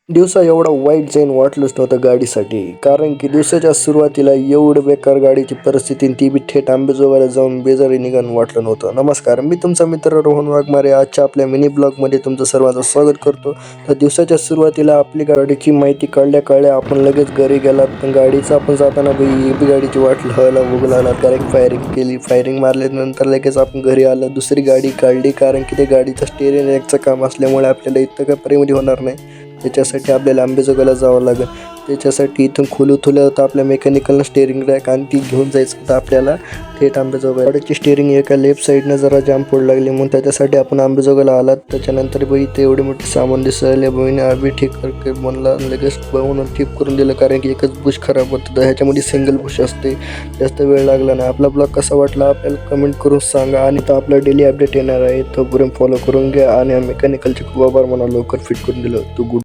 दिवसा एवढा वाईट जाईन वाटलंच नव्हतं गाडीसाठी, कारण की दिवसाच्या सुरुवातीला एवढं बेकार गाडीची परिस्थिती ती बी थेट अंबेजोगाईला जाऊन बेजारी निघान वाटलं नव्हतं. नमस्कार, मी तुमचा मित्र रोहन वाघमारे. आजच्या आपल्या मिनी ब्लॉगमध्ये तुमचं सर्वांचं स्वागत करतो. तर दिवसाच्या सुरुवातीला आपली गाडीची माहिती काढल्या आपण लगेच घरी गेलात. पण गाडीचं आपण जाताना बी गाडीची वाट लावायला बघू लागला. डायरेक्ट फायरिंग केली. फायरिंग मारल्यानंतर लगेच आपण घरी आलो. दुसरी गाडी काढली, कारण की ते गाडीचं स्टेअरिंग एकचं काम असल्यामुळे आपल्याला इतकं काय प्रेममध्ये होणार नाही. त्याच्यासाठी आपल्याला अंबेजोगाईला जावं लागेल. त्याच्यासाठी इथून खोलून होतं आपल्या मेकॅनिकलनं स्टेअरिंग रॅक, आणि ती घेऊन जायचं होतं आपल्याला थेट अंबेजोगाई. गाडीची स्टेअरिंग एका लेफ्ट साईडनं जरा जाम पडू लागली, मग त्याच्यासाठी आपण अंबेजोगाईला आलात. त्याच्यानंतर बाई ते एवढे मोठे सामान दिसायला बहिणी आम्ही ठीक करके म्हणला, लगेच बनवून ठीक करून दिलं, कारण की एकच बुश खराब होतं. तर ह्याच्यामध्ये सिंगल बुश असते. जास्त वेळ लागला नाही. आपला ब्लॉग कसा वाटला आपल्याला कमेंट करून सांगा. आणि तर आपला डेली अपडेट येणार आहे, तोपर्यंत फॉलो करून घ्या. आणि मेकॅनिकलचे खूप आभार म्हणा, लवकर फिट करून दिलं. तू गुड.